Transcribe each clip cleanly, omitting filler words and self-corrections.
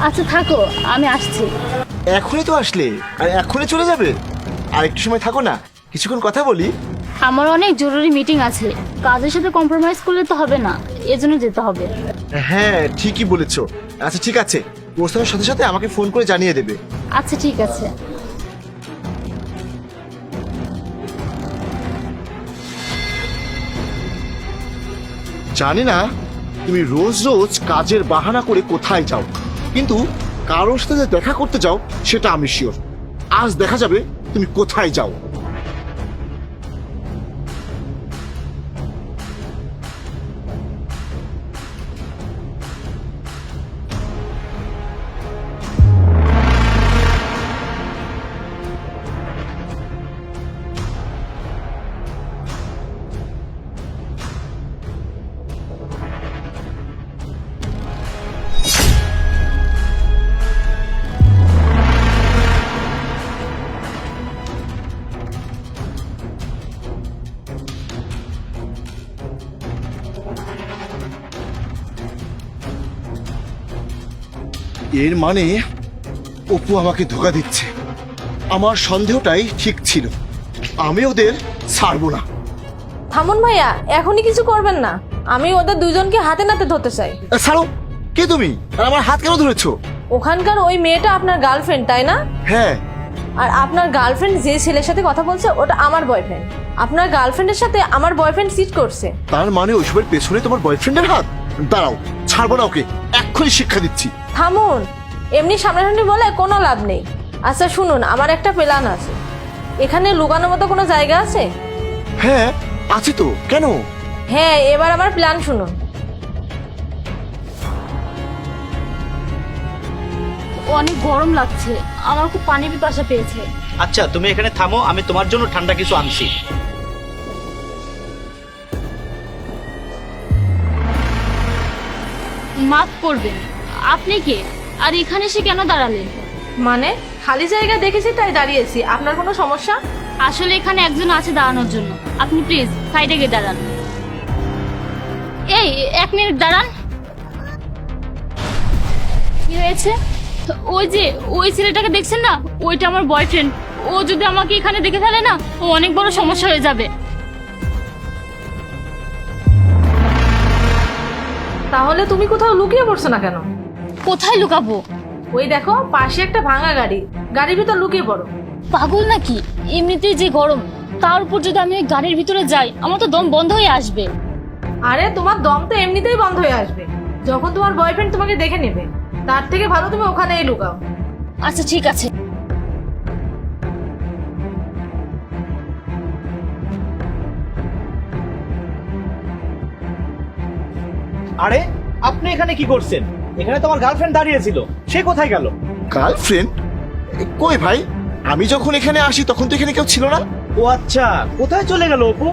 আচ্ছা থাকো, আমি আসছি। এখনই তো আসলে, আর এখনই চলে যাবে? আর একটু সময় থাকো না, কিছুক্ষণ কথা বলি। আমার অনেক জরুরি মিটিং আছে, কাজের সাথে কম্প্রোমাইজ করলে তো হবে না, এজন্য যেতে হবে। হ্যাঁ ঠিকই বলেছো। আচ্ছা ঠিক আছে, পৌঁছানোর সাথে সাথে আমাকে ফোন করে জানিয়ে দেবে। আচ্ছা ঠিক আছে। জানি না তুমি রোজ রোজ কাজের বাহানা করে কোথায় যাও, কিন্তু কারোর সাথে যে দেখা করতে যাও সেটা আমি শিওর। আজ দেখা যাবে তুমি কোথায় যাও। এর মানে অপু আমাকে ধোঁকা দিচ্ছে। আমার সন্দেহটাই ঠিক ছিল, আমি ওদের ছাড়বো না। থামুন ভাইয়া, এখনই কিছু করবেন না। আমি ওদের দুজনকে হাতে নাতে ধরতে চাই। ছাড়ো, কে তুমি? আর আমার হাত কেন ধরেছো? ওখানকার ওই মেয়েটা আপনার গার্লফ্রেন্ড, তাই না? হ্যাঁ। আর আপনার গার্লফ্রেন্ড যে ছেলের সাথে কথা বলছে ওটা আমার বয়ফ্রেন্ড। আপনার গার্লফ্রেন্ডের সাথে আমার বয়ফ্রেন্ড চিট করছে। তার মানে ওইসবের পেছনে তোমার বয়ফ্রেন্ডের হাত? দাঁড়াও, ছাড়বো না ওকে, এক্ষুনি শিক্ষা দিচ্ছি। থামুন, এমনি সামনাসামনি বলে কোনো লাভ নেই। আচ্ছা শুনুন, আমার একটা প্ল্যান আছে। এখানে লুকানোর মতো কোনো জায়গা আছে? হ্যাঁ আছে তো, কেন? হ্যাঁ, এবার আমার প্ল্যান শুনুন। অনেক গরম লাগছে, আমার খুব পানি পিপাসা পেয়েছে। আচ্ছা তুমি এখানে থামো, আমি তোমার জন্য ঠান্ডা কিছু আনছি। মাফ করবেন, আপনি কে? আর এখানে এসে কেন দাঁড়ালেন? মানে খালি জায়গা দেখেছি তাই দাঁড়িয়েছি। আপনার কোনো সমস্যা? আসলে এখানে একজন আছে দাঁড়ানোর জন্য, আপনি প্লিজ সাইডে গিয়ে দাঁড়ান। এই 1 মিনিট দাঁড়ান। কি হয়েছে? ওই ছেলেটাকে দেখছেন না, ওইটা আমার বয়ফ্রেন্ড। ও যদি আমাকে এখানে দেখে ফেলে না, ও অনেক বড় সমস্যা হয়ে যাবে। তাহলে তুমি কোথাও লুকিয়ে পড়ছো না কেন? কোথায় লুকাবো? ওই দেখো পাশে একটা ভাঙা গাড়ি, গাড়ির ভিতর লুকিয়ে পড়ো। পাগল নাকি? এমনিতেই যে গরম, তার উপর যদি আমি ওই গাড়ির ভিতরে যাই, আমার তো দম বন্ধ হয়ে আসবে। আরে তোমার দম তো এমনিতেই বন্ধ হয়ে আসবে যখন তোমার বয়ফ্রেন্ড তোমাকে দেখে নেবে। তার থেকে ভালো তুমি ওখানেই লুকাও। আচ্ছা ঠিক আছে। আরে আপনি এখানে কি করছেন? এখানে তো আমার গার্লফ্রেন্ড দাঁড়িয়ে ছিল, সে কোথায় গেল? গার্লফ্রেন্ড? কই ভাই, আমি যখন এখানে আসি তখন তো এখানে কেউ ছিল না। ও আচ্ছা, কোথায় চলে গেল অপু?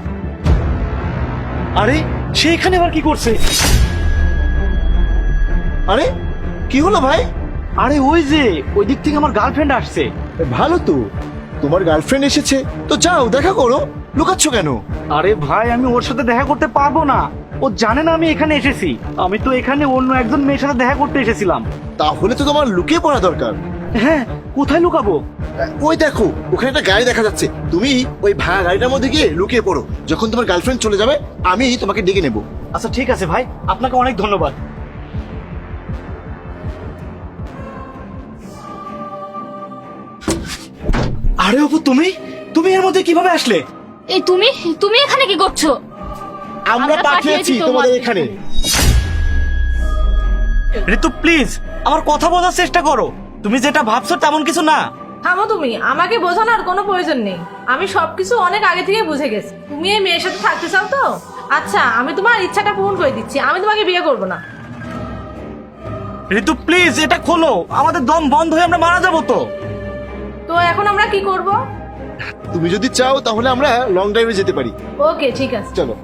আরে সে এখানে আবার কি করছে? আরে কি হলো ভাই? আরে ওই যে ওই দিক থেকে আমার গার্লফ্রেন্ড আসছে। ভালো তো, তোমার গার্লফ্রেন্ড এসেছে তো যাও দেখা করো, লুকাচ্ছ কেন? আরে ভাই, আমি ওর সাথে দেখা করতে পারবো না। ও জানে না আমি এখানে এসেছি। আমি তো এখানে অন্য একজন মেয়ের সাথে দেখা করতে এসেছিলাম। তাহলে তো তোমার লুকিয়ে পড়া দরকার। হ্যাঁ, কোথায় লুকাবো? ওই দেখো ওখানে একটা গাড়ি দেখা যাচ্ছে, তুমি ওই ভাঙা গাড়িটার মধ্যে গিয়ে লুকিয়ে পড়ো। যখন তোমার গার্লফ্রেন্ড চলে যাবে আমি তোমাকে ডেকে নেবো। আচ্ছা ঠিক আছে ভাই, আপনাকে অনেক ধন্যবাদ। আরে অপু, তুমি তুমি এর মধ্যে কিভাবে আসলে? এই তুমি তুমি এখানে কি করছো? আমরা পাঠিয়েছি তোমাদের এখানে। ঋতু প্লিজ আমার কথা বোঝার চেষ্টা করো, তুমি যেটা ভাবছো তেমন কিছু না। থামো তুমি, আমাকে বোঝানোর কোনো প্রয়োজন নেই। আমি সবকিছু অনেক আগে থেকে বুঝে গেছি। তুমি এই মেয়ের সাথে থাকতে চাও তো? আচ্ছা, আমি তোমার ইচ্ছাটা পূরণ করে দিচ্ছি, আমি তোমাকে বিয়ে করব না। ঋতু প্লিজ এটা খোলো, আমাদের দম বন্ধ হয়ে আমরা মারা যাবো তো। তো এখন আমরা কি করব? তুমি যদি চাও তাহলে আমরা লং ড্রাইভে যেতে পারি। ওকে ঠিক আছে। চলো।